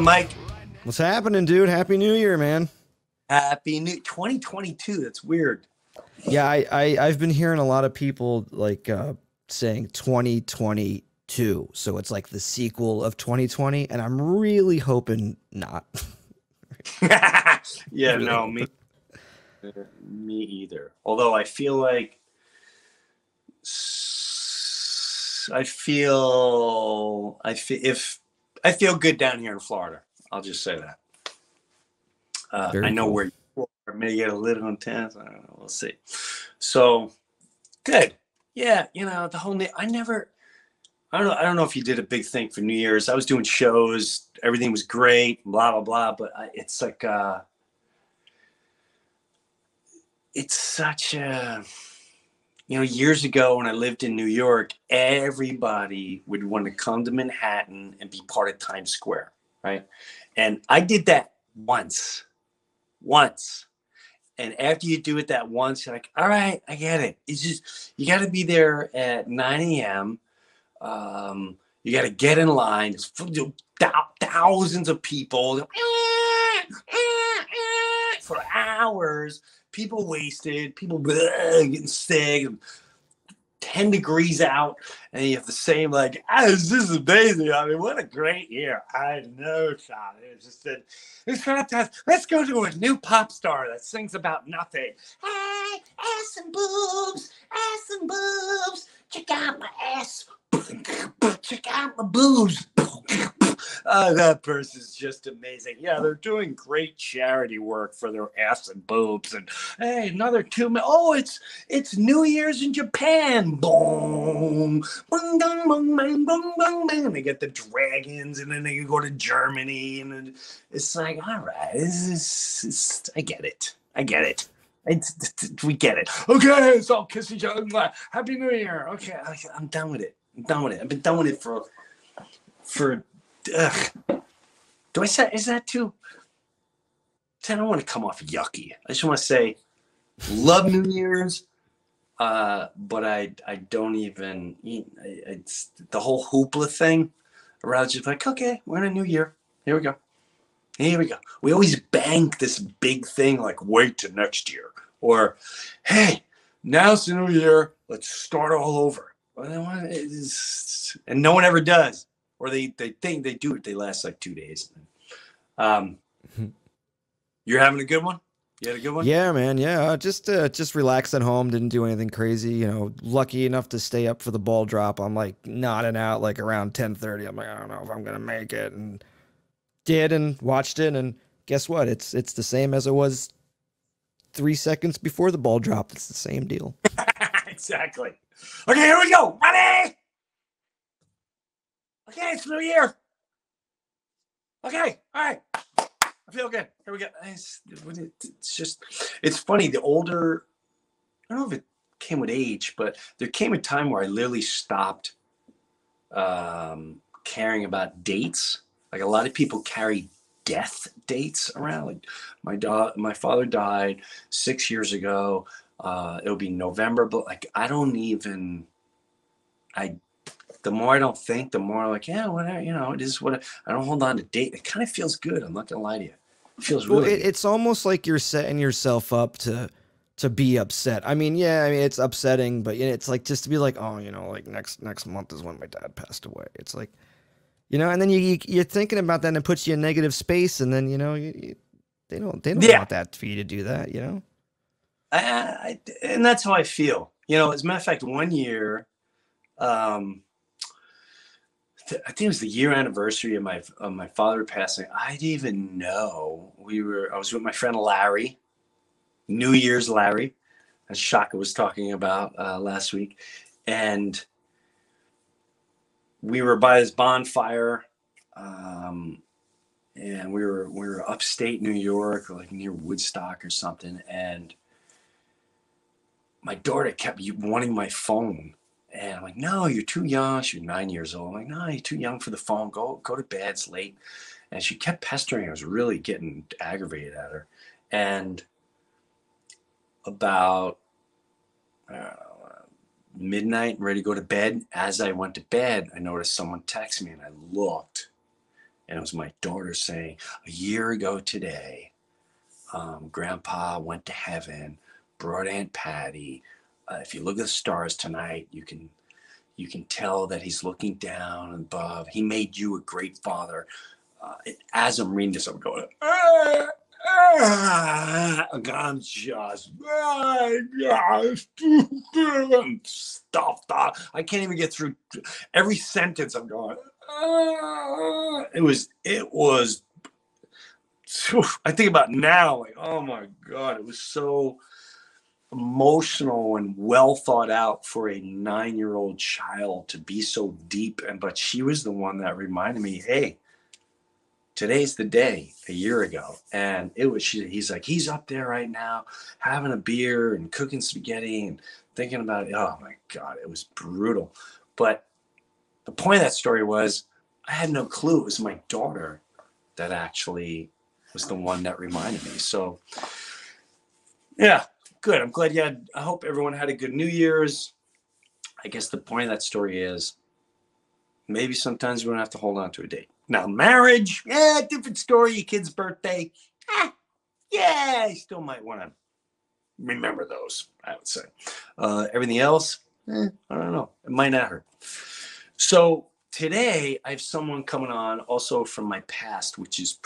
Mike. What's happening, dude? Happy New Year, man. Happy New 2022. That's weird. Yeah, I've been hearing a lot of people like saying 2022. So it's like the sequel of 2020, and I'm really hoping not. Yeah, Really no, hoping. me either. Although I feel like if I feel good down here in Florida. I'll just say that. I Very know cool. where you are. May get a little intense. I don't know. We'll see. So good. Yeah, the whole. I don't know if you did a big thing for New Year's. I was doing shows. Everything was great. Blah blah blah. But it's like it's such a. Years ago when I lived in New York, everybody would want to come to Manhattan and be part of Times Square, right? And I did that once. And after you do it that once, you're like, all right, I get it. It's just, you got to be there at 9 a.m. You got to get in line. It's thousands of people for hours. People wasted, people getting sick, 10 degrees out, and you have the same this is amazing. I mean, what a great year. I know, Sean. It's fantastic. Let's go to a new pop star that sings about nothing. Hey, ass and boobs, check out my ass, check out my boobs. That person's just amazing. Yeah, they're doing great charity work for their ass and boobs. And hey, another 2 minutes. Oh, it's New Year's in Japan. Boom, bung, bung, bung, bang, bung, bung, bang. And they get the dragons, and then they go to Germany, and then it's like, all right, I get it. We get it. Okay, so I'll kiss each other. Happy New Year. Okay, I'm done with it. I've been done with it for. Do I say, is that too? I don't want to come off yucky. I just want to say, love New Year's, but I don't even. It's the whole hoopla thing. Around just like, okay, we're in a new year. Here we go. We always bank this big thing like, wait till next year, or hey, now's the new year. Let's start all over. And no one ever does. Or they think they do it. They last like 2 days. You're having a good one? You had a good one? Yeah, man. Yeah, just relaxed at home. Didn't do anything crazy. Lucky enough to stay up for the ball drop. I'm like nodding out like around 10:30. I'm like, I don't know if I'm gonna make it, and did, and watched it. And guess what? It's the same as it was 3 seconds before the ball dropped. It's the same deal. Exactly. Okay, here we go. Ready? Okay, it's New Year. Okay, all right. I feel good. Here we go. It's just, it's funny. The older, I don't know if it came with age, but there came a time where I literally stopped caring about dates. Like a lot of people carry death dates around. Like my father died 6 years ago. It'll be November, but like I don't even. The more I don't think, the more I'm like, yeah, whatever, it is what I don't hold on to date. It kind of feels good. I'm not gonna lie to you. It feels Well, really good. it's almost like you're setting yourself up to be upset. I mean, yeah, it's upsetting, but it's like just to be like, oh, like next month is when my dad passed away. It's like, and then you're thinking about that, and it puts you in negative space, and then they don't Yeah, want that for you to do that. and that's how I feel. As a matter of fact, one year, I think it was the year anniversary of my father passing. I didn't even know I was with my friend Larry, New Year's Larry, as Shaka was talking about last week, and we were by this bonfire, and we were upstate New York, like near Woodstock or something, and my daughter kept wanting my phone. And I'm like, no, you're too young. She was 9 years old. I'm like, no, you're too young for the phone. Go to bed. It's late. And she kept pestering. I was really getting aggravated at her. And about midnight, ready to go to bed. As I went to bed, I noticed someone text me, and I looked. And it was my daughter saying, a year ago today, Grandpa went to heaven, brought Aunt Patty. If you look at the stars tonight, you can tell that he's looking down above. He made you a great father. As I'm reading this, I'm going, I'm just I'm stuffed up. I can't even get through every sentence. I'm going, it was, I think about now, like, oh my God, it was so emotional and well thought out for a 9-year-old child to be so deep. But she was the one that reminded me, hey, today's the day, a year ago. And he's like, he's up there right now having a beer and cooking spaghetti and thinking about it. Oh my God, it was brutal. But the point of that story was I had no clue. It was my daughter that actually was the one that reminded me. So yeah, good. I'm glad I hope everyone had a good New Year's. I guess the point of that story is maybe sometimes we don't have to hold on to a date. Now, marriage, different story. Your kid's birthday, you still might want to remember those, I would say. Everything else, I don't know. It might not hurt. So today I have someone coming on also from my past, which is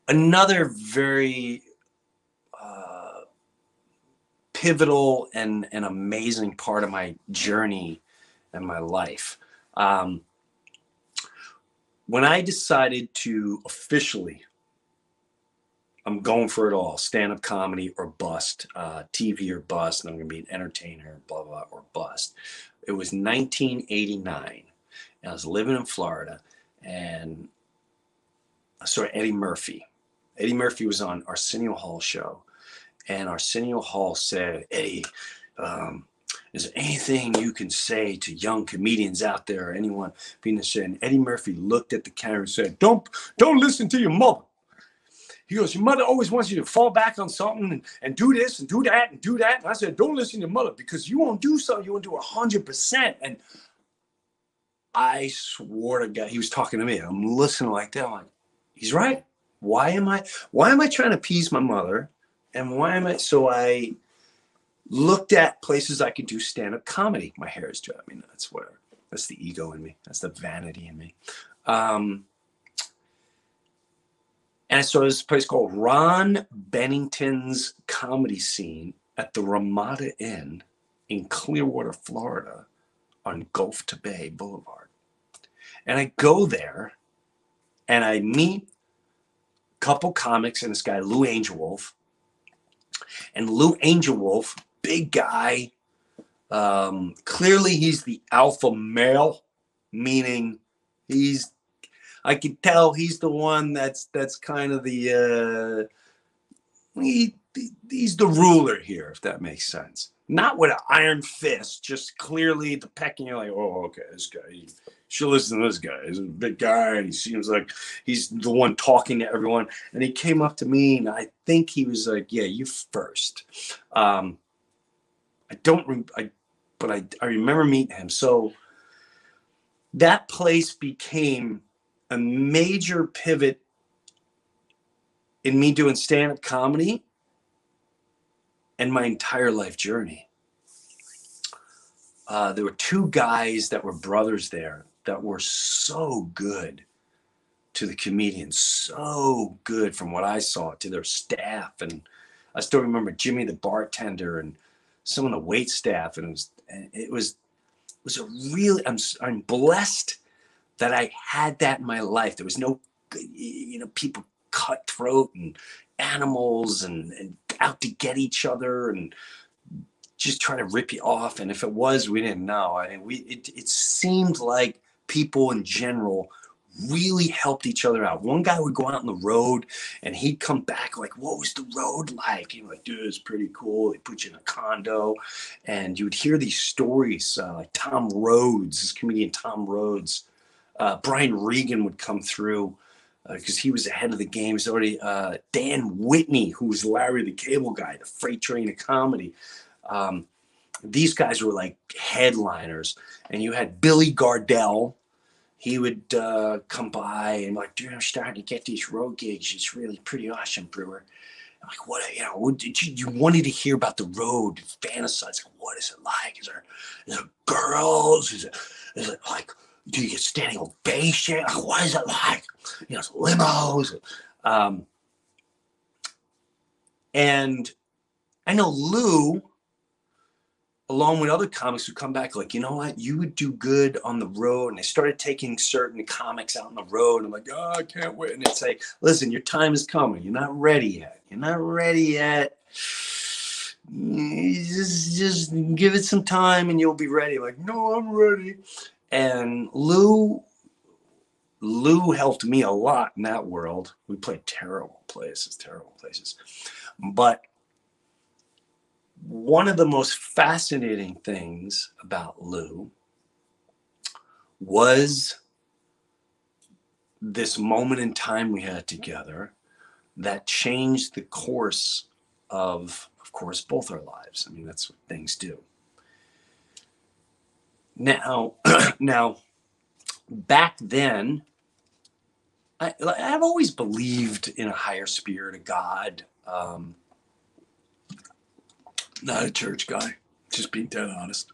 another very pivotal and amazing part of my journey and my life. When I decided to officially, I'm going for it all, stand-up comedy or bust, TV or bust, and I'm going to be an entertainer, blah, blah, or bust. It was 1989, and I was living in Florida, and I saw Eddie Murphy. Eddie Murphy was on Arsenio Hall's show, and Arsenio Hall said, Eddie, is there anything you can say to young comedians out there or anyone being the shit? And Eddie Murphy looked at the camera and said, don't listen to your mother. He goes, your mother always wants you to fall back on something and do this and do that and do that. And I said, don't listen to your mother, because you won't do something. You won't do 100%. And I swore to God, he was talking to me. I'm listening like that. I'm like, he's right. Why am I trying to appease my mother? And so I looked at places I could do stand-up comedy. My hair is dry. I mean, that's whatever. That's the ego in me. That's the vanity in me. And so there's a place called Ron Bennington's Comedy Scene at the Ramada Inn in Clearwater, Florida, on Gulf to Bay Boulevard. And I go there and I meet a couple comics and this guy, Lou Angelwolf. And Lou Angelwolf, big guy, clearly he's the alpha male, meaning I can tell he's the one that's kind of the he's the ruler here, if that makes sense. Not with an iron fist, just clearly the pecking. You're like, oh, okay, this guy, you should listen to this guy. He's a big guy, and he seems like he's the one talking to everyone. And he came up to me, and I think he was like, yeah, you first. I remember meeting him. So that place became a major pivot in me doing stand-up comedy and my entire life journey. There were two guys that were brothers there that were so good to the comedians, so good from what I saw, to their staff. And I still remember Jimmy the bartender and some of the wait staff. And it was a really, I'm blessed that I had that in my life. There was no, people cutthroat and animals and out to get each other and just try to rip you off. And if it was, we didn't know. I mean, it seemed like people in general really helped each other out. One guy would go out on the road and he'd come back like, what was the road like? He was like, dude, it's pretty cool. They put you in a condo, and you would hear these stories like Tom Rhodes, this comedian Tom Rhodes. Brian Regan would come through because he was ahead of the game. He's already Dan Whitney, who was Larry the Cable Guy, the freight train of comedy. These guys were like headliners. And you had Billy Gardell, he would come by and like, dude, I'm starting to get these road gigs. It's really pretty awesome, Breuer. I'm like, what, what did you wanted to hear about the road, fantasize? Like, what is it like? Is there girls? Is it like, do you get standing ovation? Like, what is it like? It's limos. And I know Lou, along with other comics, would come back like, you know what, you would do good on the road. And they started taking certain comics out on the road. And I'm like, oh, I can't wait. And they'd say, listen, your time is coming. You're not ready yet. You're not ready yet. Just give it some time and you'll be ready. Like, no, I'm ready. And Lou helped me a lot in that world. We played terrible places. But one of the most fascinating things about Lou was this moment in time we had together that changed the course of course, both our lives. I mean, that's what things do. Now, back then, I've always believed in a higher spirit, a God. Not a church guy, just being dead honest.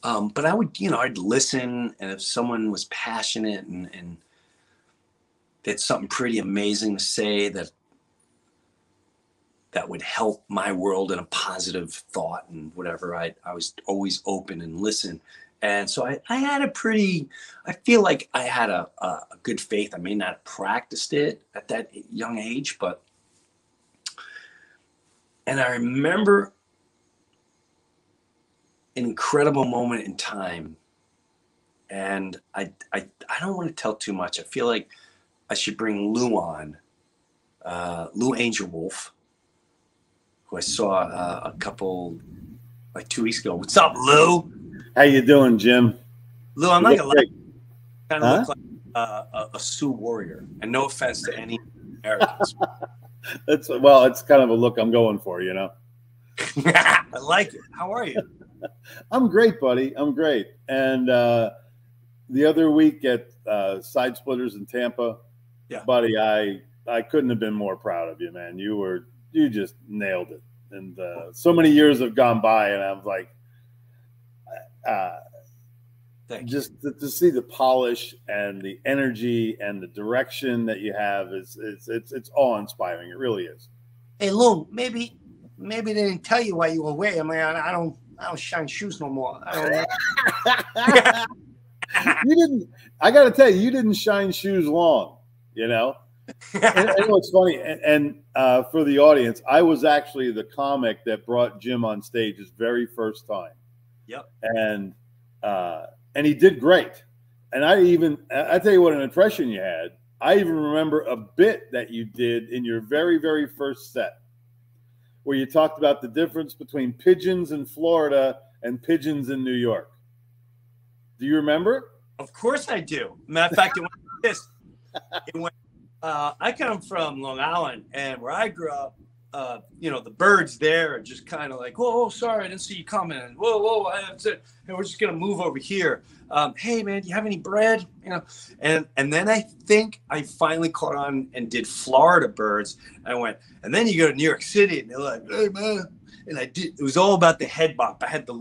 But I would, I'd listen, and if someone was passionate and they had something pretty amazing to say that would help my world in a positive thought and whatever, I was always open and listen. And so I had I feel like I had a good faith. I may not have practiced it at that young age, and I remember an incredible moment in time. And I don't want to tell too much. I feel like I should bring Lou on, Lou Angelwolf, who I saw a couple, like 2 weeks ago. What's up, Lou? How you doing, Jim? Lou, I'm not gonna lie. Kind of look like a Sioux warrior, and no offense to any Americans. It's kind of a look I'm going for, I like it. How are you? I'm great, buddy. I'm great. And the other week at Side Splitters in Tampa, buddy, I couldn't have been more proud of you, man. You just nailed it. And so many years have gone by, and I'm like, just to see the polish and the energy and the direction that you have it's awe-inspiring. It really is. Hey, Lou, maybe they didn't tell you why you were away. I mean, I don't shine shoes no more. I don't You didn't. I got to tell you, you didn't shine shoes long. And what's funny, and for the audience, I was actually the comic that brought Jim on stage his very first time. Yep. And he did great. And I tell you what, an impression you had. I even remember a bit that you did in your very, very first set, where you talked about the difference between pigeons in Florida and pigeons in New York. Do you remember? Of course I do. Matter of fact, I come from Long Island, and where I grew up, the birds there are just kind of like, whoa, sorry, I didn't see you coming. Whoa, and we're just gonna move over here. Hey man, do you have any bread? And then I think I finally caught on and did Florida birds. I went, and then you go to New York City, and they're like, hey man, and I did. It was all about the head bop. I had the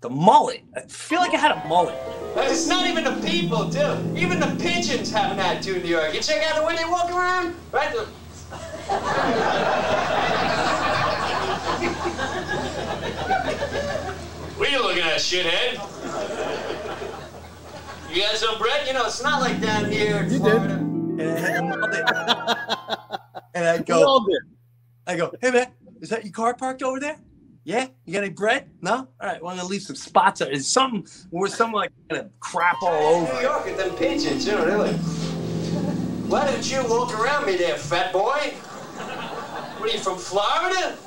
mullet. I feel like I had a mullet. It's not even the people, dude. Even the pigeons have an attitude in New York. You check out the way they walk around, right? What are you looking at, shithead? You got some bread? It's not like down here in Florida. And I had a mullet. And I go, hey man, is that your car parked over there? Yeah, you got any bread? No? All right, well, I'm gonna leave some spots. It's something like gonna crap all over. New York and them pigeons, they're like, why didn't you walk around me there, fat boy? What are you, from Florida?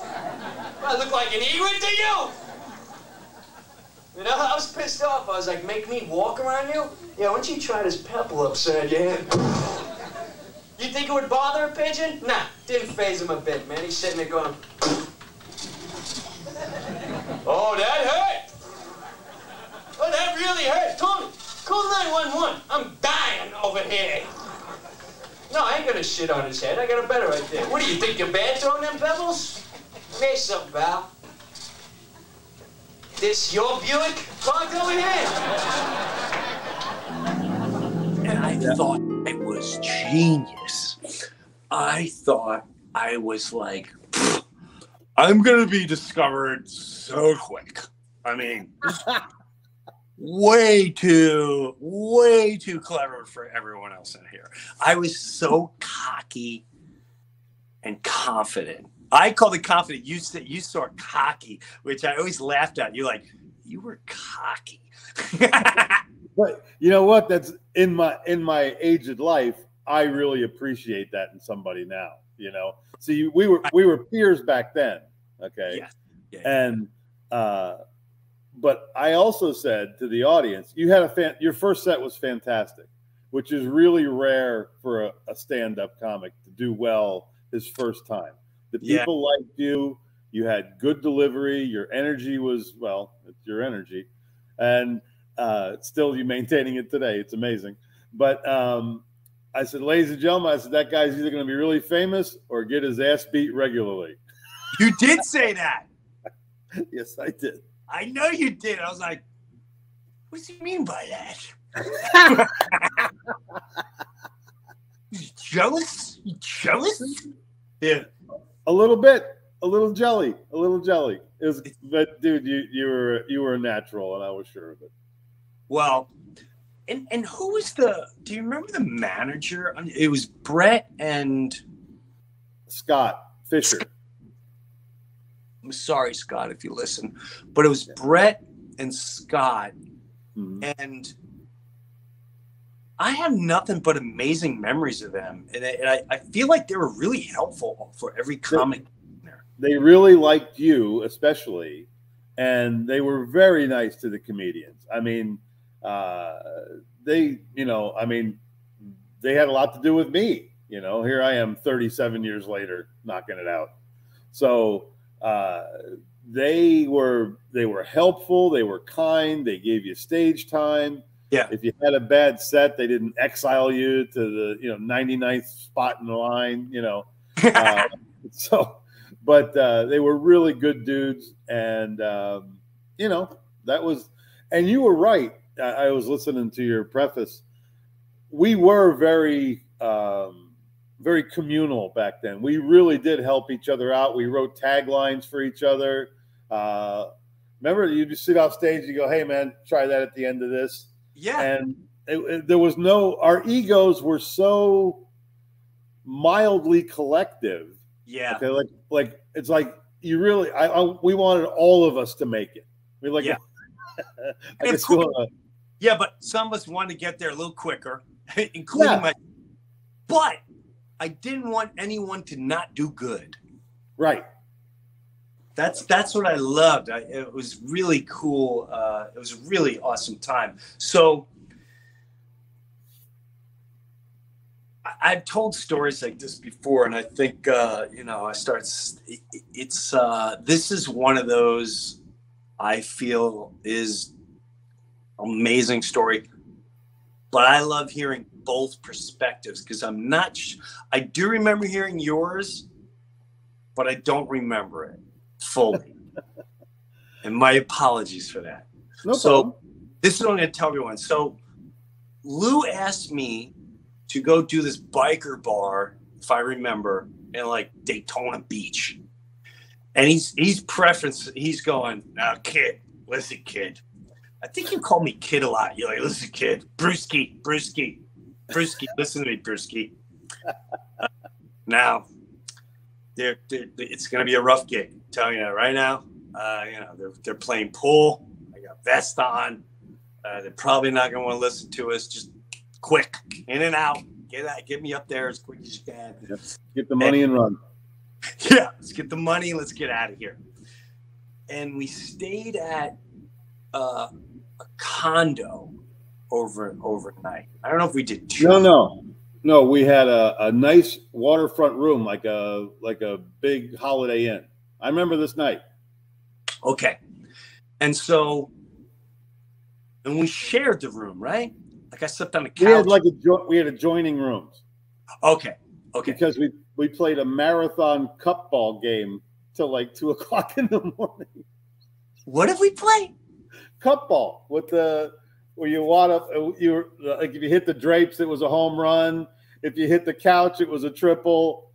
I look like an egret to you? I was pissed off. I was like, make me walk around you? Yeah, why don't you try this pebble upside your head? You think it would bother a pigeon? Nah, didn't faze him a bit, man. He's sitting there going, oh, that hurt. really hurt. Call 911. I'm dying over here. No, I ain't gonna shit on his head. I got a better idea. What do you think, you're bad throwing them pebbles? Say something, pal. This your Buick? Park over here. And I thought it was genius. I thought I was like, I'm going to be discovered so quick. I mean, way too clever for everyone else in here. I was so cocky and confident. I called it confident. You saw cocky, which I always laughed at. You're like, you were cocky. But you know what? That's in my aged life. I really appreciate that in somebody now. You know, see, we were peers back then. Okay, yeah. And but I also said to the audience, you had your first set was fantastic, which is really rare for a stand-up comic to do well his first time. The people liked you. You had good delivery. Your energy was, well, it's your energy. And still you maintaining it today. It's amazing. But I said, ladies and gentlemen, I said, that guy's either going to be really famous or get his ass beat regularly. You did say that. Yes, I did. I know you did. I was like, what does he mean by that? You jealous? You jealous? Yeah. A little bit. A little jelly. It was, but dude, you were a natural, and I was sure of it. Well, and who was do you remember the manager? It was Brett and Scott Fisher. I'm sorry, Scott, if you listen, but it was Brett and Scott, and I have nothing but amazing memories of them, and I feel like they were really helpful for every comic. They really liked you, especially, and they were very nice to the comedians. I mean, they had a lot to do with me. You know, here I am 37 years later, knocking it out. So they were helpful. They were kind. They gave you stage time. Yeah. If you had a bad set, they didn't exile you to the 99th spot in the line. But they were really good dudes, and that was. And you were right. I was listening to your preface. We were very, very communal back then. We really did help each other out. We wrote taglines for each other. Remember, you just sit off stage, you go, "Hey, man, try that at the end of this." Yeah. And there was our egos were so mildly collective. Yeah. Okay, like it's like you really. We wanted all of us to make it. We like. Yeah. Yeah, but some of us wanted to get there a little quicker, including my. But I didn't want anyone to not do good. Right. That's what I loved. It was really cool. It was a really awesome time. So I've told stories like this before, and I think I start. This is one of those I feel is amazing story, but I love hearing both perspectives because I do remember hearing yours, but I don't remember it fully. And my apologies for that. No problem. This is what I'm going to tell everyone. So Lou asked me to go do this biker bar, if I remember, in like Daytona Beach. And he's going, now, kid, listen, kid. I think you call me kid a lot. You're like, listen, kid, Brewski, listen to me, Brewski. Now, it's going to be a rough gig. I'm telling you that right now. They're playing pool. I got vest on. They're probably not going to want to listen to us. Just quick, in and out. Get me up there as quick as you can. Yep. Get the money and run. Yeah, let's get the money. Let's get out of here. And we stayed at a condo overnight. I don't know if we did two. No. We had a nice waterfront room, like a big Holiday Inn. I remember this night. Okay, and so and we shared the room, right? Like I slept on the couch. We had adjoining rooms. Okay. Because we played a marathon cup ball game till like 2 o'clock in the morning. What did we play? Cup ball where you wad up. You like if you hit the drapes, it was a home run. If you hit the couch, it was a triple.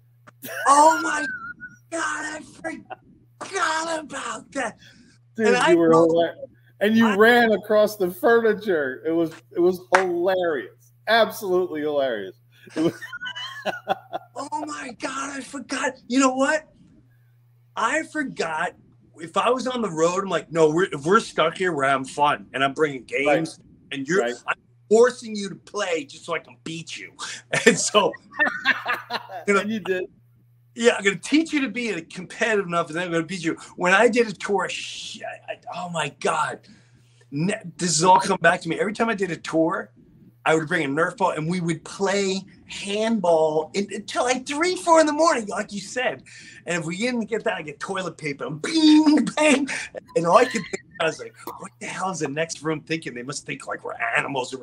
Oh my God, I forgot about that. Dude, you ran across the furniture. It was hilarious. Absolutely hilarious. It was Oh my God, I forgot. You know what? I forgot. If I was on the road, I'm like, no, if we're stuck here, we're having fun. And I'm bringing games. Right. And I'm forcing you to play just so I can beat you. And so. And you did. Yeah, I'm going to teach you to be competitive enough, and then I'm going to beat you. When I did a tour, oh my God. This has all come back to me. Every time I did a tour, I would bring a Nerf ball, and we would play handball until like 3, 4 in the morning, like you said. And if we didn't get that, I get toilet paper. And bing, bang. And all I could think, I was like, what the hell is the next room thinking? They must think like we're animals.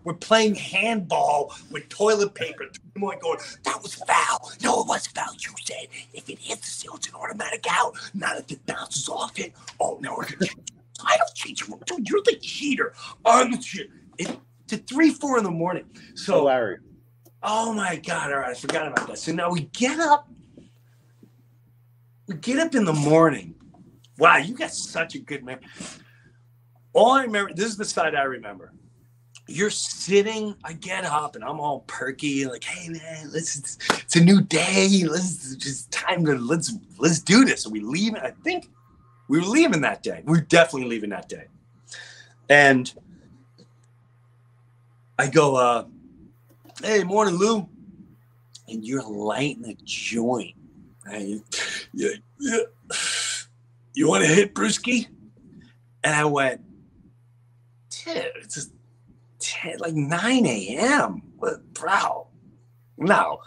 We're playing handball with toilet paper. I'm like going, that was foul. No, it wasn't foul. You said if it hits the seal, it's an automatic out. Not if it bounces off it. Oh, no, we're going to change. I don't change. Dude, you're the cheater. I'm the cheater. To 3, 4 in the morning. So, Larry. Oh my God! All right, I forgot about that. So now we get up. We get up in the morning. Wow, you got such a good memory. All I remember. This is the side I remember. You're sitting. I get up and I'm all perky, like, "Hey man, it's a new day. Let's do this." So we leave. I think we were leaving that day. We were definitely leaving that day, and I go, hey, morning, Lou. And you're lighting a joint. Right? Yeah. You want to hit Brewski? And I went, dude, it's just like 9 a.m. What, bro? No.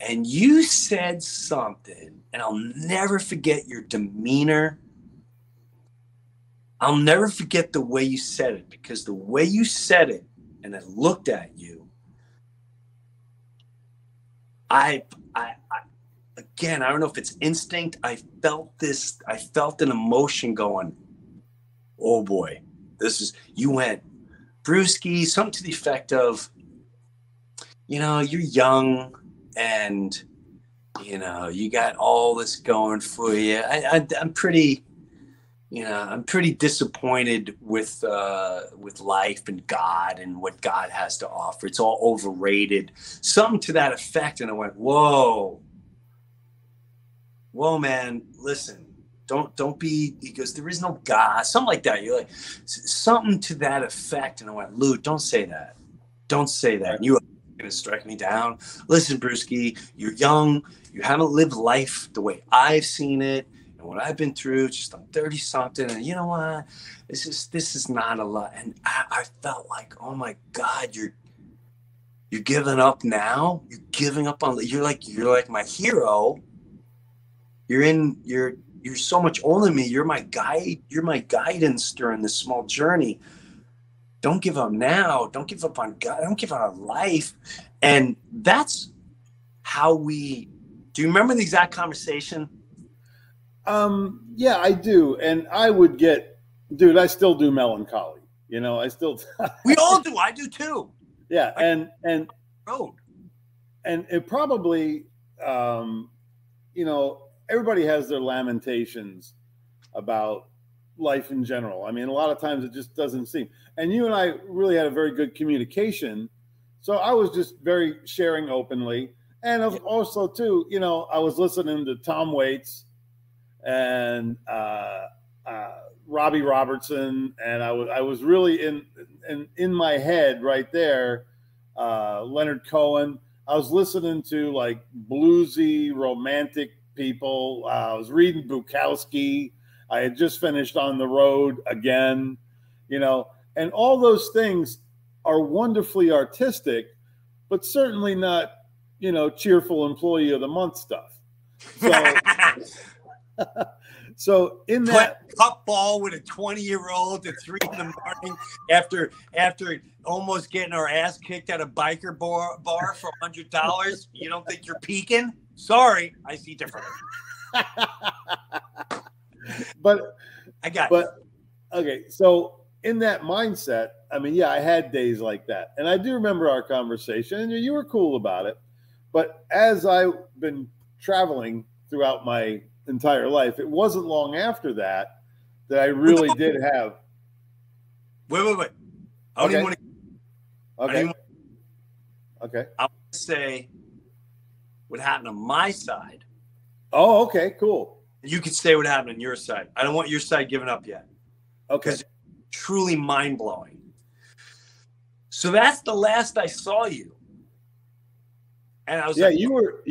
And you said something, and I'll never forget your demeanor. I'll never forget the way you said it, because the way you said it, and I looked at you, again, I don't know if it's instinct. I felt an emotion going, oh boy, you went, Brewski, something to the effect of, you're young and, you got all this going for you. I'm pretty disappointed with life and God and what God has to offer. It's all overrated. Something to that effect. And I went, whoa, man, listen, don't be, he goes, there is no God, something like that. You're like, something to that effect. And I went, Lou, don't say that. Don't say that. And you are going to strike me down. Listen, Brewski, you're young. You haven't lived life the way I've seen it. What I've been through, just I'm 30 something, and you know what? This is not a lot. And I felt like, oh my God, you're giving up now. You're giving up on. You're like my hero. You're so much older than me. You're my guide. You're my guidance during this small journey. Don't give up now. Don't give up on God. Don't give up on life. And that's how we. Do you remember the exact conversation? Yeah, I do. And I would get, dude, I still do melancholy. I still. We all do. I do too. Yeah. And it probably, everybody has their lamentations about life in general. I mean, a lot of times it just doesn't seem, and you and I really had a very good communication. So I was just very sharing openly. And also too, I was listening to Tom Waits and Robbie Robertson, and I was really in my head right there. Leonard Cohen. I was listening to like bluesy, romantic people. I was reading Bukowski. I had just finished On the Road again, and all those things are wonderfully artistic, but certainly not, cheerful employee of the month stuff. So. So in that cup ball with a 20-year-old at 3 a.m. after almost getting our ass kicked at a biker bar for $100, you don't think you're peaking? Sorry, I see differently. But I got okay, so in that mindset, I mean, yeah, I had days like that. And I do remember our conversation, and you were cool about it. But as I've been traveling throughout my entire life, it wasn't long after that I really did have. Wait. I don't even want to. Okay. Okay. I want to say what happened on my side. Oh, okay, cool. You could say what happened on your side. I don't want your side given up yet. Okay. Because it's truly mind-blowing. So that's the last I saw you. And I was like, you were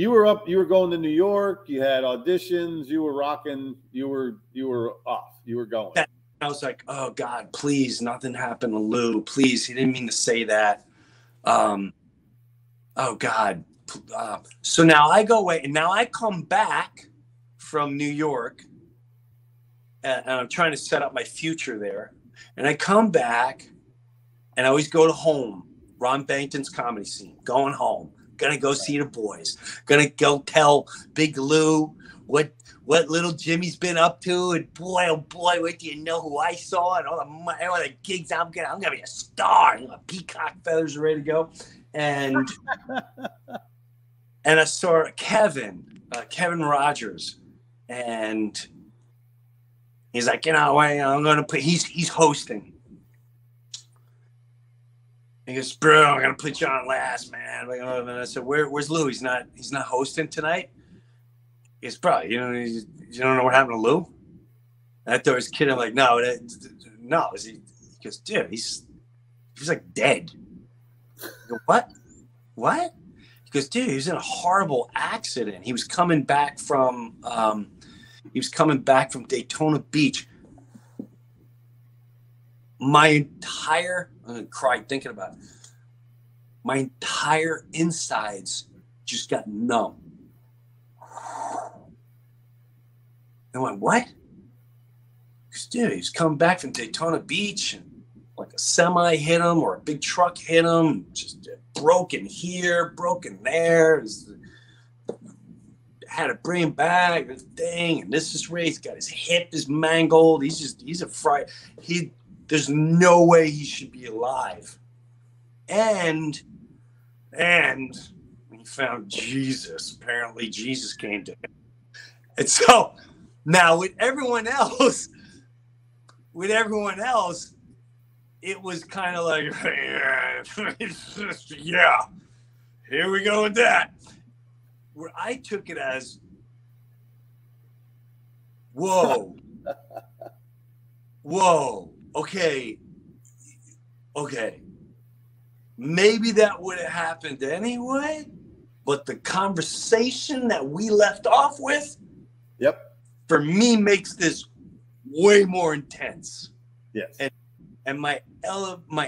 going to New York, you had auditions, you were rocking, you were off, you were going. I was like, oh God, please, nothing happened to Lou. Please, he didn't mean to say that. Oh God. So now I go away, and now I come back from New York, and I'm trying to set up my future there. And I come back, and I always go to home, Ron Bankton's comedy scene, going home. Gonna go see the boys. Gonna go tell Big Lou what little Jimmy's been up to, and boy, oh boy, wait till you know who I saw and all the gigs I'm gonna be a star. You know, peacock feathers are ready to go, and I saw Kevin Rogers, and he's like, I'm gonna put. He's hosting. He goes, bro, I'm gonna put you on last, man. And I said, where's Lou? He's not hosting tonight. He goes, bro, you don't know what happened to Lou? And I thought he was kidding. I'm like, no. He goes, dude, he's like dead. I go, what? He goes, dude, he was in a horrible accident. He was coming back from Daytona Beach. I'm gonna cry thinking about it. My entire insides just got numb. I went, what? Because, dude, he's coming back from Daytona Beach, and like a semi hit him or a big truck hit him, just broken here, broken there. Had to bring him back, this thing, and this is where he's got his hip is mangled. He's a fright. There's no way he should be alive. And he found Jesus. Apparently Jesus came to him. And so now with everyone else, it was kind of like, yeah, here we go with that. Where I took it as, whoa, okay. Maybe that would have happened anyway, but the conversation that we left off with, yep, for me makes this way more intense. Yes. And my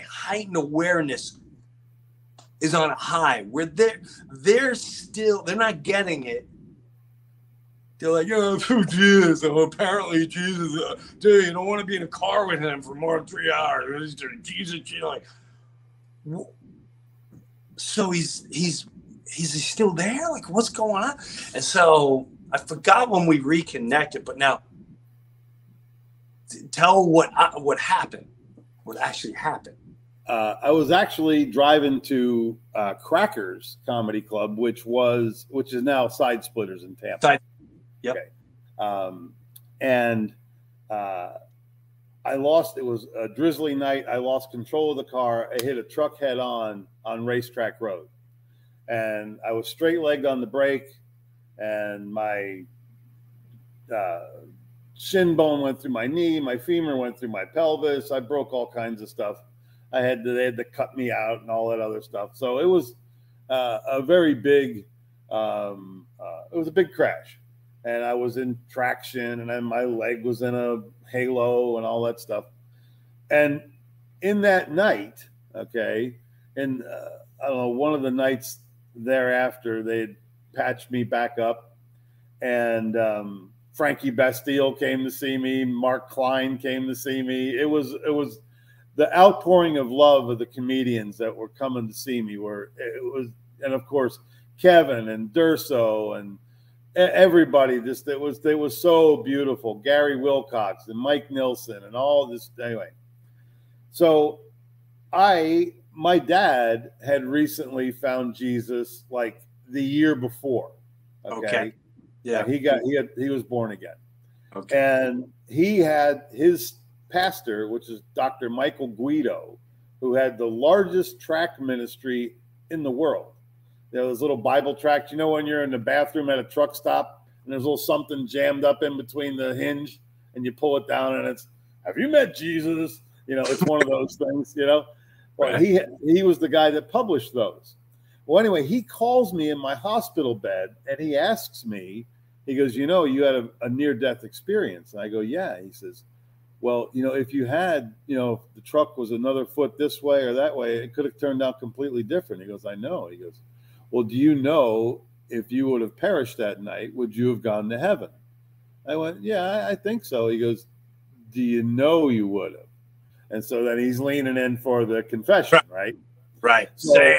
heightened awareness is on a high where they're not getting it. They're like, Jesus. Oh, apparently Jesus, dude, you don't want to be in a car with him for more than 3 hours. Jesus, like, so he's still there? Like, what's going on? And so I forgot when we reconnected, but now tell what happened, what actually happened. I was actually driving to Crackers Comedy Club, which is now Side Splitters in Tampa. Yep. Okay. And I lost. It was a drizzly night. I lost control of the car. I hit a truck head on Racetrack Road, and I was straight legged on the brake, and my shin bone went through my knee. My femur went through my pelvis. I broke all kinds of stuff. They had to cut me out and all that other stuff. So it was a very big. It was a big crash. And I was in traction, and then my leg was in a halo and all that stuff. And in that night, okay, and I don't know, one of the nights thereafter, they'd patched me back up, and Frankie Bastille came to see me. Mark Klein came to see me. It was the outpouring of love of the comedians that were coming to see me. And of course Kevin and Durso and everybody. It was so beautiful. Gary Wilcox and Mike Nilsson and all this. Anyway, so my dad had recently found Jesus like the year before. Okay. Yeah. He was born again. Okay. And he had his pastor, which is Dr. Michael Guido, who had the largest tract ministry in the world. There was little Bible tracts. You know, when you're in the bathroom at a truck stop and there's a little something jammed up in between the hinge and you pull it down and it's, have you met Jesus? You know, it's one of those things, you know. Well, he was the guy that published those. Well, anyway, he calls me in my hospital bed and he asks me, he goes, you know, you had a near-death experience. And I go, yeah. He says, well, you know, if you had, you know, the truck was another foot this way or that way, it could have turned out completely different. He goes, I know. He goes, well, do you know if you would have perished that night, would you have gone to heaven? I went, yeah, I think so. He goes, do you know you would have? And so then he's leaning in for the confession, right? Right. So,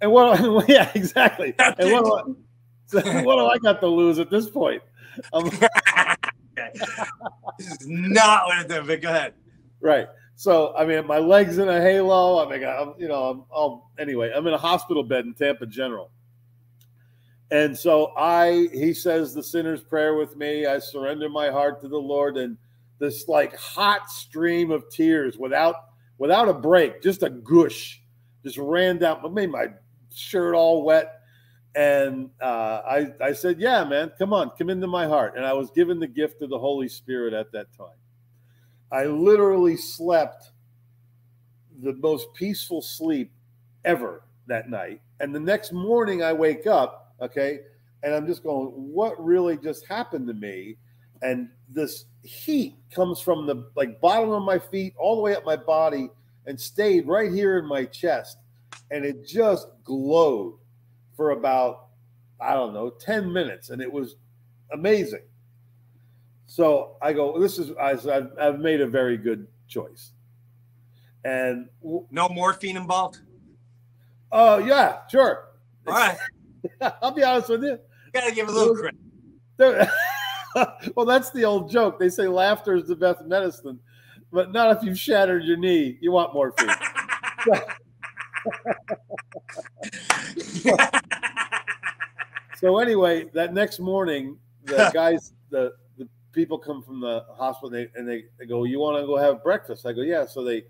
and what? Yeah, exactly. And what do I got to lose at this point? This is not what I did, but go ahead. Right. So, I mean, my leg's in a halo. I mean, anyway, I'm in a hospital bed in Tampa General. And so he says the sinner's prayer with me. I surrender my heart to the Lord. And this like hot stream of tears without a break, just a gush, just ran down. It made my shirt all wet. And I said, yeah, man, come into my heart. And I was given the gift of the Holy Spirit at that time. I literally slept the most peaceful sleep ever that night. And the next morning I wake up, okay, and I'm just going, what really just happened to me? And this heat comes from the like bottom of my feet all the way up my body and stayed right here in my chest. And it just glowed for about, I don't know, 10 minutes. And it was amazing. So I go, I've made a very good choice. And no morphine involved? Oh, yeah, sure. All right. I'll be honest with you. Got to give a little credit. Well, that's the old joke. They say laughter is the best medicine, but not if you've shattered your knee. You want morphine. So anyway, that next morning, the guys, the people come from the hospital and they go, you want to go have breakfast? I go, yeah. So they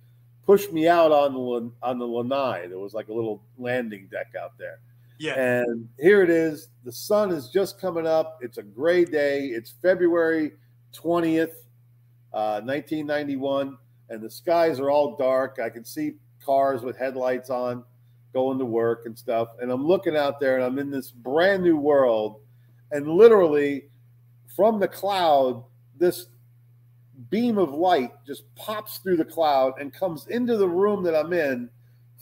pushed me out on the lanai. There was like a little landing deck out there. Yeah. And here it is. The sun is just coming up. It's a gray day. It's February 20th, 1991. And the skies are all dark. I can see cars with headlights on going to work and stuff. And I'm looking out there and I'm in this brand new world. And literally from the cloud, this beam of light just pops through the cloud and comes into the room that I'm in,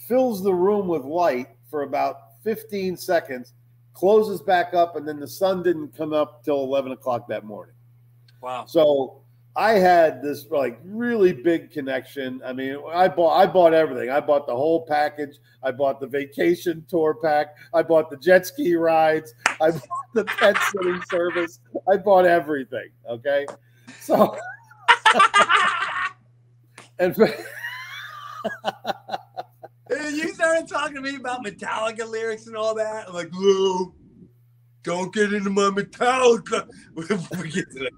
fills the room with light for about 15 seconds, closes back up, and then the sun didn't come up till 11 o'clock that morning. Wow. So I had this like really big connection. I mean, I bought everything. I bought the whole package. I bought the vacation tour pack. I bought the jet ski rides. I bought the pet sitting service. I bought everything. Okay. So, and you started talking to me about Metallica lyrics and all that. I'm like, Lou, don't get into my Metallica. Forget that.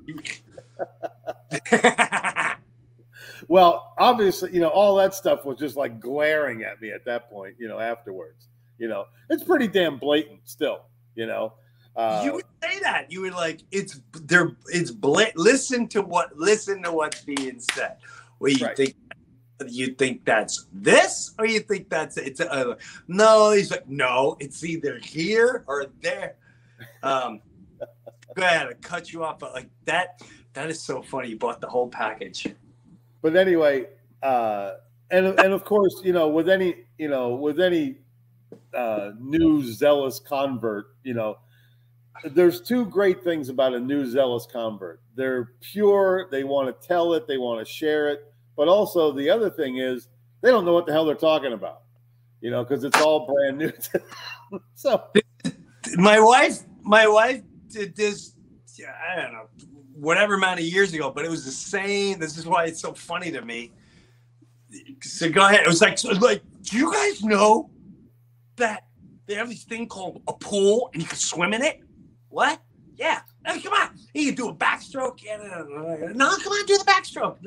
Well, obviously, all that stuff was just like glaring at me at that point, afterwards. It's pretty damn blatant still, You would say that. You would like, it's blatant. Listen to what's being said. Well, you think that's this, or you think that's no? He's like, no, it's either here or there. Go ahead, I cut you off, but like that is so funny. You bought the whole package. But anyway, and of course, with any new zealous convert, there's two great things about a new zealous convert. They're pure. They want to tell it. They want to share it. But also the other thing is they don't know what the hell they're talking about, because it's all brand new to them. So my wife did this, I don't know, whatever amount of years ago, but it was the same. This is why it's so funny to me. So go ahead. It was like, do you guys know that they have this thing called a pool and you can swim in it? What? Yeah. I mean, come on. You can do a backstroke. Yeah, no, come on, do the backstroke.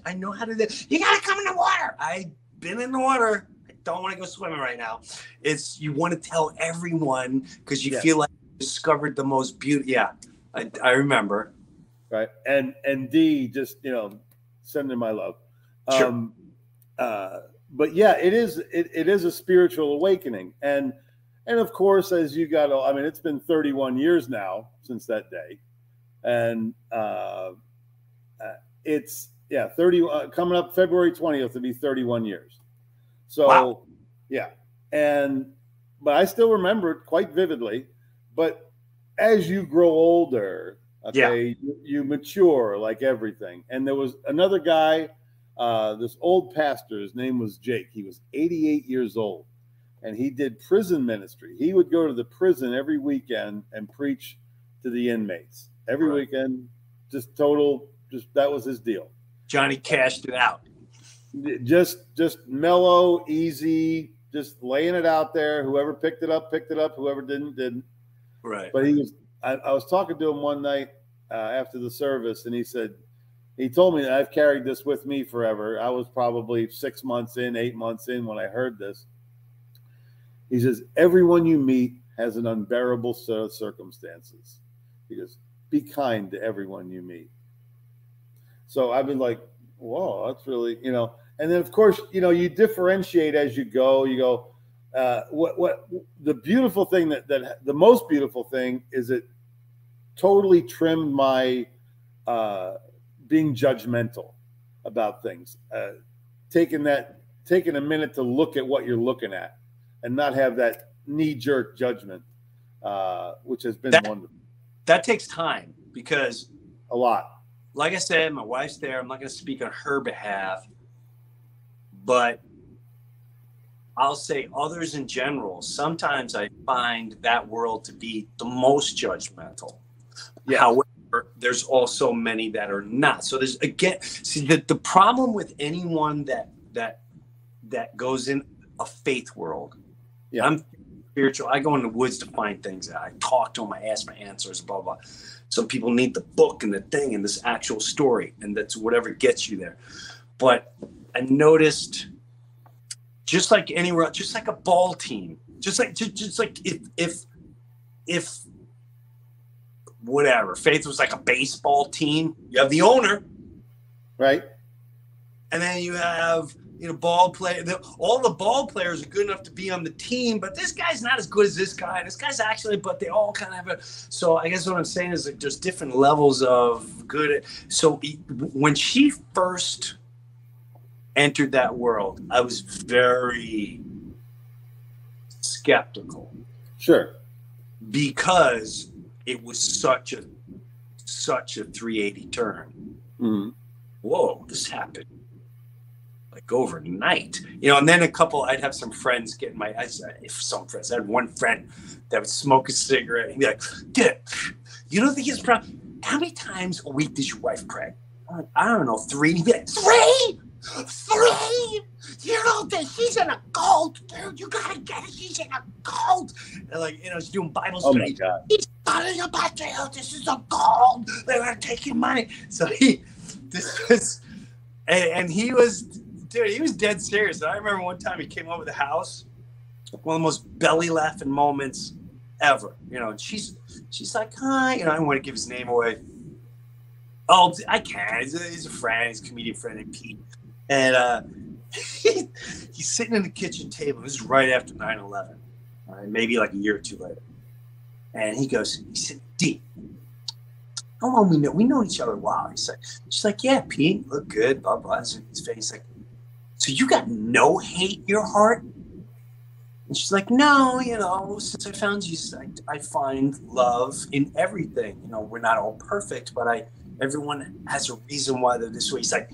I know how to do it. You got to come in the water. I've been in the water. I don't want to go swimming right now. You want to tell everyone because you feel like you discovered the most beauty. Yeah, I remember. Right. And D, just, sending my love. Sure. But yeah, it is a spiritual awakening. And of course, as you got, it's been 31 years now since that day. And it's 30 coming up February 20th to be 31 years. So wow. Yeah. But I still remember it quite vividly. But as you grow older, okay, you mature like everything. And there was another guy, this old pastor, his name was Jake. He was 88 years old. And he did prison ministry. He would go to the prison every weekend and preach to the inmates. Every weekend, that was his deal. Johnny cashed it out. Just mellow, easy, just laying it out there. Whoever picked it up. Whoever didn't. Right. But I was talking to him one night after the service, and he told me that I've carried this with me forever. I was probably 8 months in when I heard this. He says, everyone you meet has an unbearable set of circumstances. He goes, be kind to everyone you meet. So I've been like, whoa, that's really, and then of course, you differentiate as you go. You go, what the beautiful thing that the most beautiful thing is it totally trimmed my being judgmental about things. Taking a minute to look at what you're looking at. And not have that knee-jerk judgment, which has been wonderful. That takes time because a lot. Like I said, my wife's there. I'm not going to speak on her behalf, but I'll say others in general. Sometimes I find that world to be the most judgmental. Yeah. However, there's also many that are not. So there's the problem with anyone that goes in a faith world. Yeah, I'm spiritual. I go in the woods to find things. I talk to them. I ask for answers, blah, blah. Some people need the book and the thing and this actual story, and that's whatever gets you there. But I noticed, just like anywhere, just like a ball team, just like if whatever, faith was like a baseball team. You have the owner, right, and then you have ball player. All the ball players are good enough to be on the team, but this guy's not as good as this guy. This guy's actually, but they all kind of have so I guess what I'm saying is like there's different levels of good. So when she first entered that world, I was very skeptical. Sure. Because it was such a 380 turn. Mm-hmm. Whoa, this happened like overnight, and then I'd have some friends get I had one friend that would smoke a cigarette and be like, dude, you don't think it's problem? How many times a week does your wife pray? I don't know, 3. And he'd be like, 3? You don't think she's in a cult, dude? You gotta get it. She's in a cult. And she's doing Bible study. Oh my God. He's studying about this is a cult. They're taking money. So he was. Dude, he was dead serious. I remember one time he came over the house, one of the most belly laughing moments ever. And she's like, hi. I don't want to give his name away. Oh, I can. He's a friend. He's a comedian friend named Pete. And he's sitting in the kitchen table. This is right after 9/11, maybe like a year or two later. And he said, D, how long we know each other a while. She's like, yeah, Pete, look good, blah, blah. His face like, so you got no hate in your heart? And she's like, no, since I found Jesus, I find love in everything. We're not all perfect, but everyone has a reason why they're this way. He's like,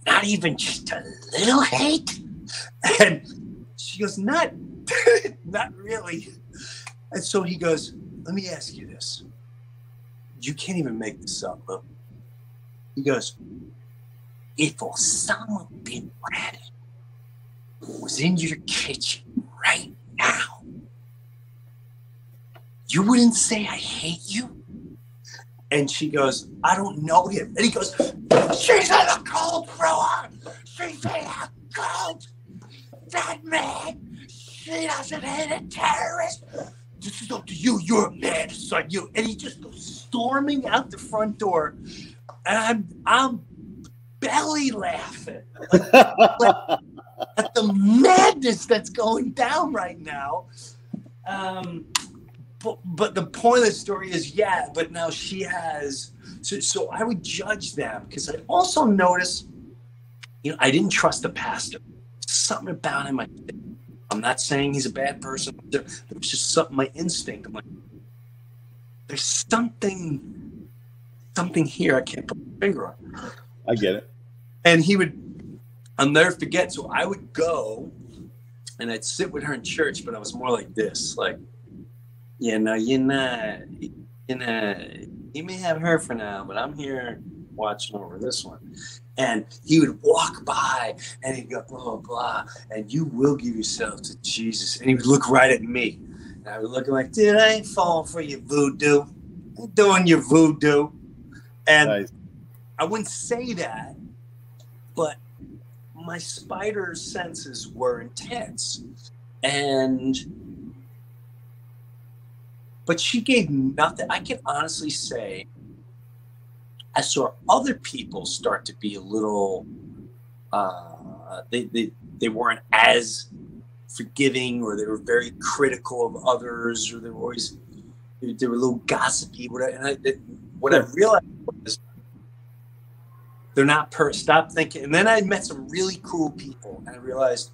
not even just a little hate? And she goes, not really. And so he goes, let me ask you this. You can't even make this up, Lou. He goes, if Osama bin Laden was in your kitchen right now, you wouldn't say I hate you? And she goes, I don't know him. And he goes, she's in a cult, Brewer. She's in a cult. That man, she doesn't hate a terrorist. This is up to you. You're a man. It's like you. And he just goes storming out the front door. And I'm belly laughing at the madness that's going down right now. But the point of the story is, but now she has, so I would judge them because I also noticed, I didn't trust the pastor. Something about him. I'm not saying he's a bad person. There was just something, my instinct. I'm like, there's something here I can't put my finger on. I get it. And I'll never forget. So I would go and I'd sit with her in church, but I was more like this, like, you may have her for now, but I'm here watching over this one. And he would walk by and he'd go, blah, blah, blah, and you will give yourself to Jesus. And he would look right at me. And I would look like, dude, I ain't falling for your voodoo. I ain't doing your voodoo. And nice. I wouldn't say that, but my spider senses were intense. But she gave nothing. I can honestly say I saw other people start to be a little, they weren't as forgiving, or they were very critical of others, or they were a little gossipy. What I realized was they're not stop thinking. And then I met some really cool people, and I realized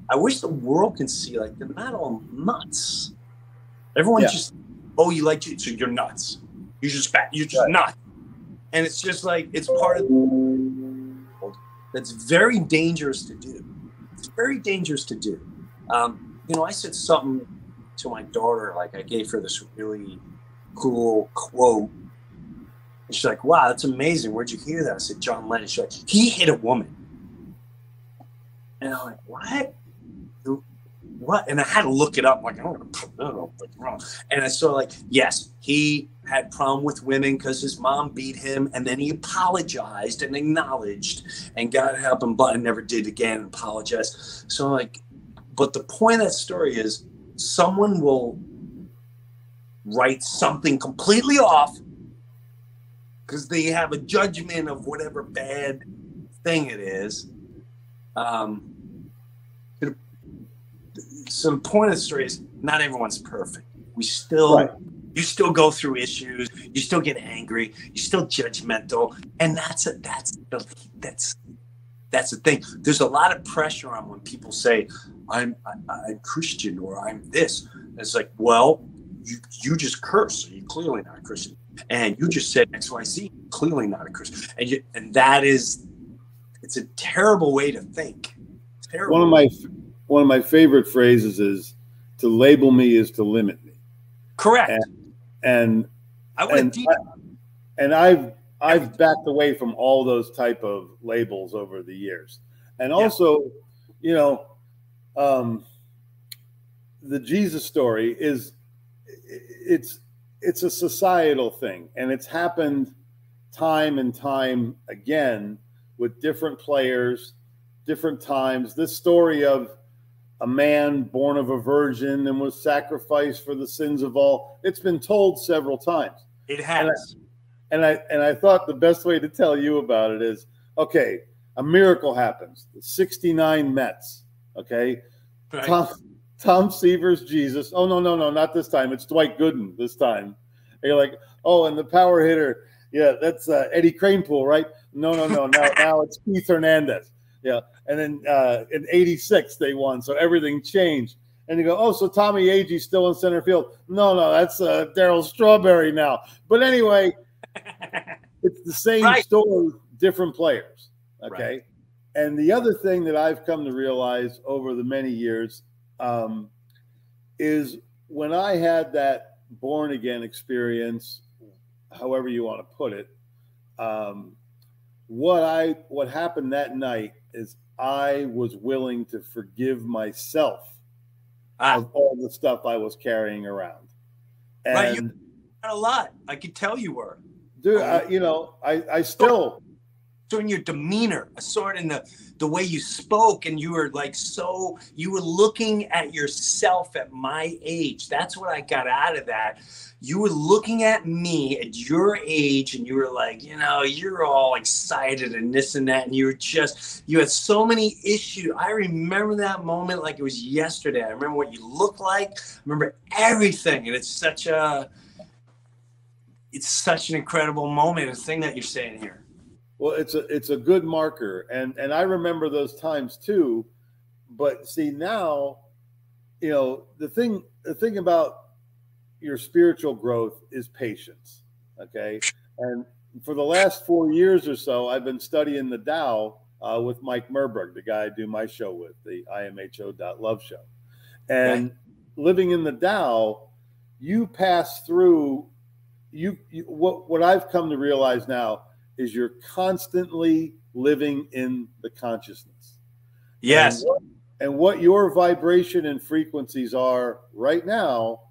I wish the world can see, like, they're not all nuts. Everyone's just, oh, you like you, so you're nuts. You're just fat. You're just nuts. And it's just like, it's part of that's very dangerous to do. It's very dangerous to do. I said something to my daughter, like I gave her this really cool quote. And she's like, wow, that's amazing. Where'd you hear that? I said, John Lennon. She's like, he hit a woman. And I'm like, what? What? And I had to look it up. Like, I don't know what's wrong. And I saw, like, yes, he had problem with women because his mom beat him, and then he apologized and acknowledged and got help and never did again and apologized. So, like, but the point of that story is someone will write something completely off because they have a judgment of whatever bad thing it is. So the point of the story is not everyone's perfect. We still, you still go through issues. You still get angry. You're still judgmental, and that's the thing. There's a lot of pressure on when people say, "I'm Christian" or "I'm this." And it's like, well, you just cursed, so you're clearly not a Christian, and you just said XYZ, clearly not a Christian, and that is, it's a terrible way to think. Terrible. One of my favorite phrases is, to label me is to limit me. Correct. And I've backed away from all those type of labels over the years. And also, the Jesus story is, it's a societal thing, and it's happened time and time again with different players, different times. This story of a man born of a virgin and was sacrificed for the sins of all, it's been told several times. It has. And I thought the best way to tell you about it is, okay, a miracle happens. The 69 Mets, okay? Right. Tom Seaver's Jesus. Oh, no, not this time. It's Dwight Gooden this time. And you're like, oh, and the power hitter, that's Eddie Kranepool, right? No. Now it's Keith Hernandez. Yeah, and then in '86 they won, so everything changed. And you go, oh, so Tommy Agee still in center field. No, that's Darryl Strawberry now. But anyway, it's the same story, different players. Okay. Right. And the other thing that I've come to realize over the many years is when I had that born again experience, however you want to put it, what happened that night is I was willing to forgive myself of all the stuff I was carrying around. And right, you a lot. I could tell you were. Dude, I still. So in your demeanor, I saw it in the way you spoke, and you were like, you were looking at yourself at my age. That's what I got out of that. You were looking at me at your age, and you were like, you're all excited and this and that. And you had so many issues. I remember that moment like it was yesterday. I remember what you looked like. I remember everything. And it's such an incredible moment, a thing that you're saying here. Well, it's a good marker, and I remember those times too. But see now, the thing about your spiritual growth is patience. Okay, and for the last 4 years or so, I've been studying the Tao with Mike Merberg, the guy I do my show with, the IMHO.love show, and living in the Tao, you pass through. What I've come to realize now is you're constantly living in the consciousness. Yes. And what your vibration and frequencies are right now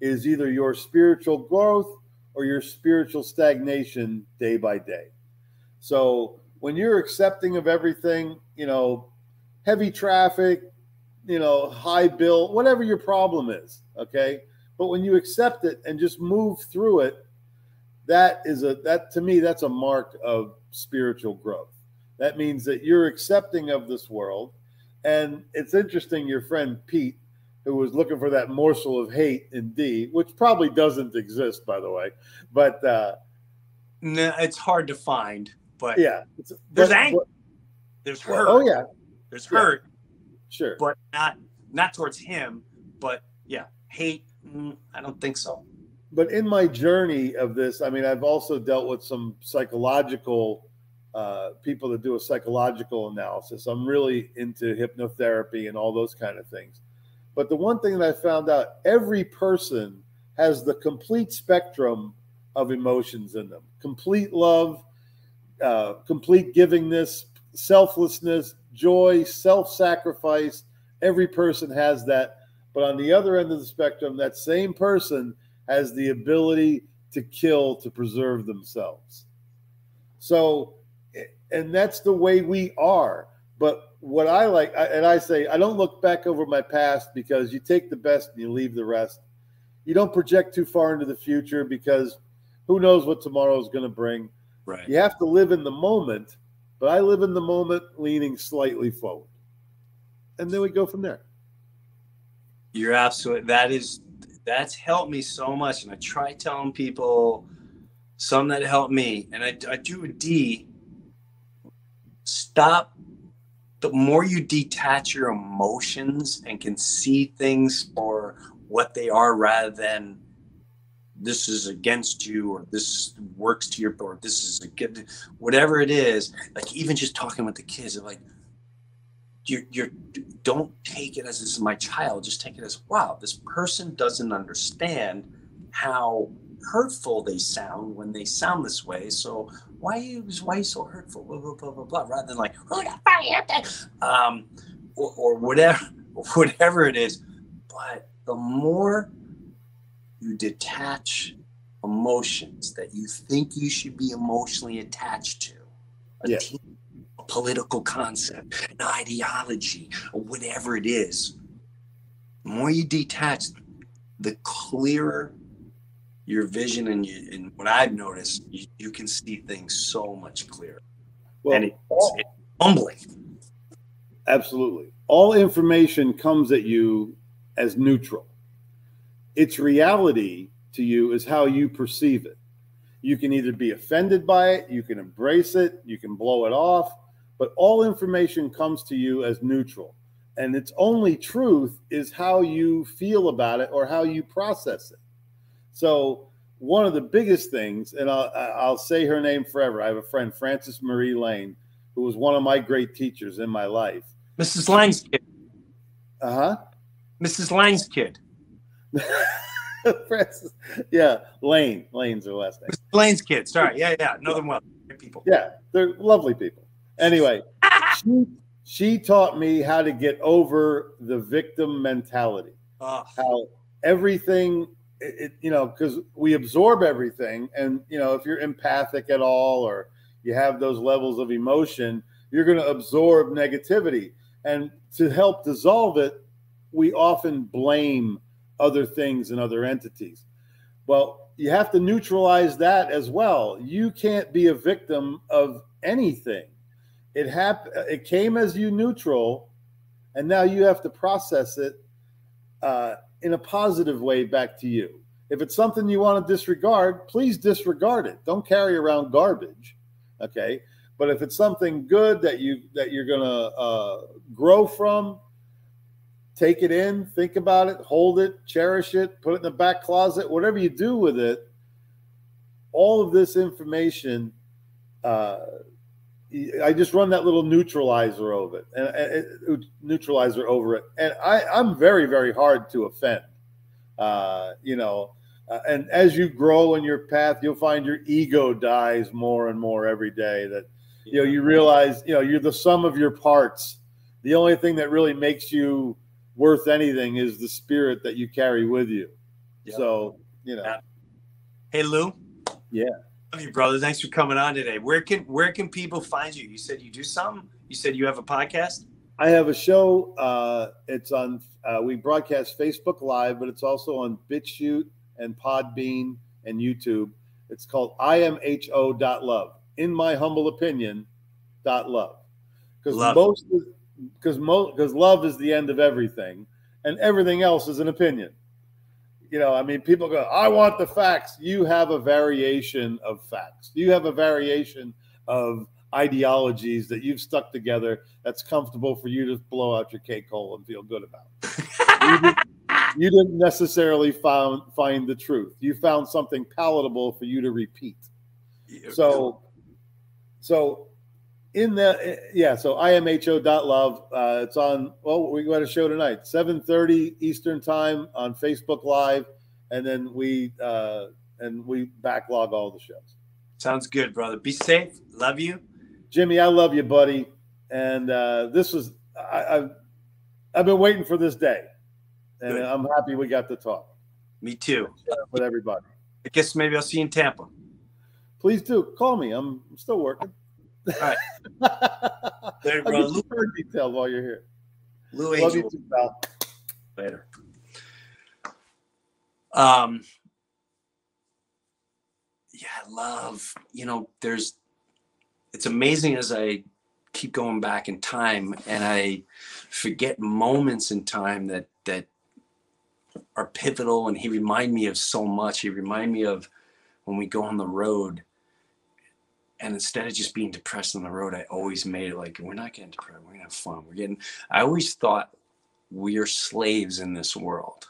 is either your spiritual growth or your spiritual stagnation day by day. So when you're accepting of everything, heavy traffic, high bill, whatever your problem is, okay? But when you accept it and just move through it, that to me, that's a mark of spiritual growth. That means that you're accepting of this world. And it's interesting, your friend Pete, who was looking for that morsel of hate in D, which probably doesn't exist, by the way. But no, it's hard to find. But yeah, there's anger, there's hurt. Oh yeah, there's hurt. Sure, but not towards him. But yeah, hate. I don't think so. But in my journey of this, I mean, I've also dealt with some psychological people that do a psychological analysis. I'm really into hypnotherapy and all those kind of things. But the one thing that I found out, every person has the complete spectrum of emotions in them. Complete love, complete givingness, selflessness, joy, self-sacrifice. Every person has that. But on the other end of the spectrum, that same person has the ability to kill, to preserve themselves. So, and that's the way we are. But what I like, and I say, I don't look back over my past, because you take the best and you leave the rest. You don't project too far into the future, because who knows what tomorrow is going to bring. Right. You have to live in the moment, but I live in the moment leaning slightly forward. And then we go from there. You're absolutely, that's helped me so much. And I try telling people some that help me. And I do a D. Stop. The more you detach your emotions and can see things for what they are, rather than this is against you, or this works to your, or this is a good, whatever it is. Like even just talking with the kids, they're like, you're don't take it as this is my child. Just take it as, wow, this person doesn't understand how hurtful they sound when they sound this way. So why are you so hurtful? Blah, blah, blah, blah, blah. Rather than like, or whatever it is. But the more you detach emotions that you think you should be emotionally attached to, a team, a political concept, an ideology, or whatever it is, the more you detach, the clearer your vision, and what I've noticed, you can see things so much clearer. Well, and it's humbling. Absolutely. All information comes at you as neutral. Its reality to you is how you perceive it. You can either be offended by it, you can embrace it, you can blow it off, but all information comes to you as neutral. And its only truth is how you feel about it or how you process it. So one of the biggest things, and I'll say her name forever. I have a friend, Frances Marie Lane, who was one of my great teachers in my life. Mrs. Lang's kid. Uh-huh. Mrs. Lang's kid. Frances, yeah, Lane's her last name. Mrs. Lang's kid. Sorry. Yeah. Know them well. Great people. Yeah, they're lovely people. Anyway, she taught me how to get over the victim mentality. How everything, because we absorb everything. And, if you're empathic at all or you have those levels of emotion, you're going to absorb negativity. And to help dissolve it, we often blame other things and other entities. Well, you have to neutralize that as well. You can't be a victim of anything. It came as you neutral, and now you have to process it in a positive way back to you. If it's something you want to disregard, please disregard it. Don't carry around garbage, okay? But if it's something good that you're gonna grow from, take it in, think about it, hold it, cherish it, put it in the back closet, whatever you do with it. All of this information. I just run that little neutralizer over it, and I'm very, very hard to offend. And as you grow in your path, you'll find your ego dies more and more every day. That you realize you're the sum of your parts. The only thing that really makes you worth anything is the spirit that you carry with you. Yep. So Hey Lou. Yeah. Love you, brother. Thanks for coming on today. Where can people find you? You said you do something. You said you have a podcast. I have a show. It's on. We broadcast Facebook Live, but it's also on BitChute and Podbean and YouTube. It's called IamHO.love. In my humble opinion, .love. Because love is the end of everything, and everything else is an opinion. People go, I want the facts. You have a variation of facts. You have a variation of ideologies that you've stuck together that's comfortable for you to blow out your cake hole and feel good about. You didn't necessarily find the truth. You found something palatable for you to repeat. So in that, so IamHO.love. It's on, we got a show tonight, 7:30 Eastern time on Facebook Live. And then we backlog all the shows. Sounds good, brother. Be safe. Love you. Jimmy, I love you, buddy. And this was, I've been waiting for this day. And good. I'm happy we got to talk. Me too. With everybody. I guess maybe I'll see you in Tampa. Please do. Call me. I'm still working. All right. There, bro. I'll get you details while you're here. Lou Angelwolf. Love you too, pal. Later. Yeah, I love, it's amazing as I keep going back in time and I forget moments in time that are pivotal, and he reminded me of so much. He reminded me of when we go on the road, and instead of just being depressed on the road, I always made it like, we're not getting depressed, we're gonna have fun. I always thought we're slaves in this world.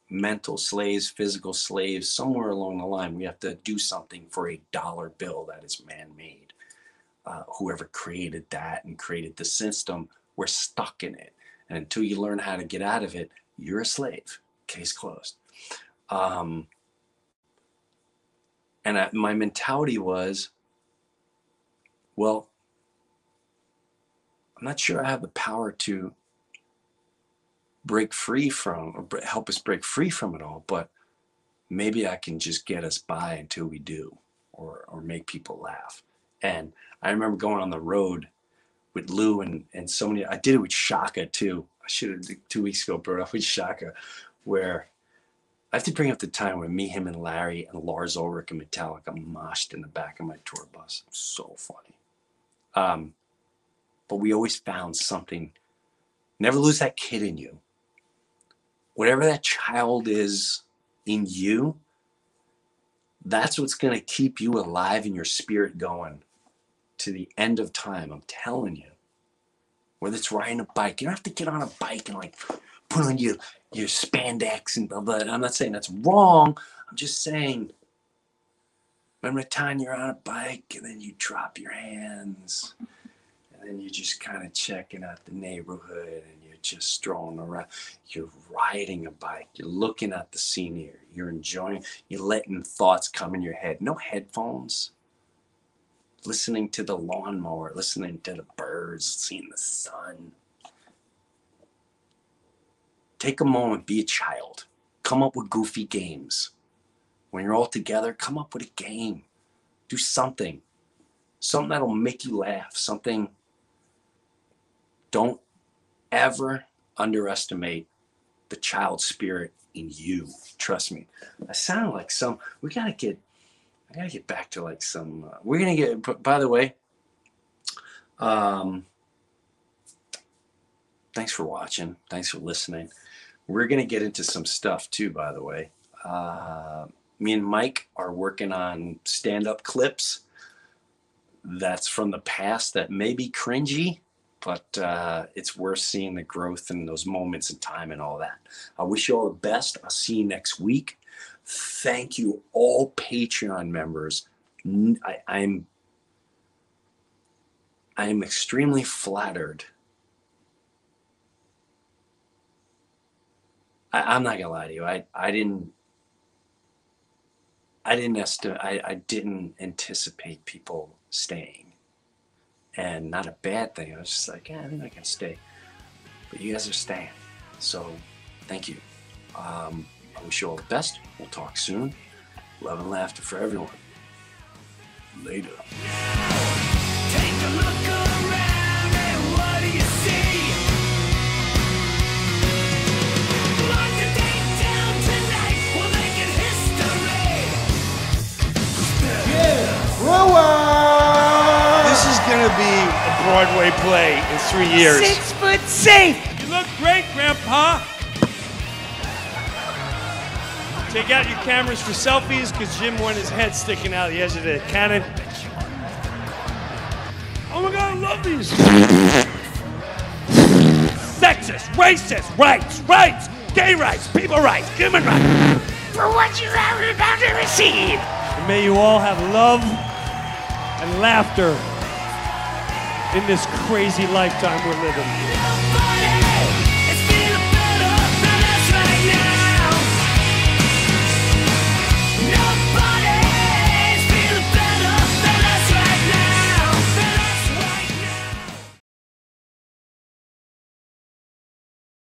Mental slaves, physical slaves. Somewhere along the line, we have to do something for a dollar bill that is man-made. Whoever created that and created the system, we're stuck in it. And until you learn how to get out of it, you're a slave. Case closed. And my mentality was, well, I'm not sure I have the power to break free from, or help us break free from it all, but maybe I can just get us by until we do, or make people laugh. And I remember going on the road with Lou and so many, I did it with Shaka too. I should have 2 weeks ago brought up with Shaka, where I have to bring up the time when me, him, and Larry and Lars Ulrich and Metallica moshed in the back of my tour bus. So funny. But we always found something. Never lose that kid in you. Whatever that child is in you, that's what's going to keep you alive and your spirit going to the end of time. I'm telling you. Whether it's riding a bike, you don't have to get on a bike and like put on your spandex and blah, blah. I'm not saying that's wrong. I'm just saying, remember the time you're on a bike and then you drop your hands and then you're just kind of checking out the neighborhood and you're just strolling around. You're riding a bike. You're looking at the scenery. You're enjoying. You're letting thoughts come in your head. No headphones. Listening to the lawnmower. Listening to the birds. Seeing the sun. Take a moment. Be a child. Come up with goofy games. When you're all together, come up with a game. Do something. Something that'll make you laugh. Something. Don't ever underestimate the child spirit in you. Trust me. I sound like some. I gotta get back to like some. We're gonna get. By the way, thanks for watching. Thanks for listening. We're gonna get into some stuff too. By the way, me and Mike are working on stand-up clips. That's from the past that may be cringy. But it's worth seeing the growth in those moments in time and all that. I wish you all the best. I'll see you next week. Thank you, all Patreon members. I'm extremely flattered. I'm not gonna lie to you. I didn't anticipate people staying. And not a bad thing. I was just like, yeah, I think I can stay. But you guys are staying. So thank you. I wish you all the best. We'll talk soon. Love and laughter for everyone. Later. Take a look around and what do you see? Lock the date down tonight. We'll make it history. Yeah. Breuer! This is going to be a Broadway play in 3 years. 6 foot safe. You look great, Grandpa. Take out your cameras for selfies because Jim wanted his head sticking out the edge of the cannon. Oh my God, I love these. Sexist, racist, rights, gay rights, people rights, human rights. For what you are about to receive. And may you all have love and laughter in this crazy lifetime we're living.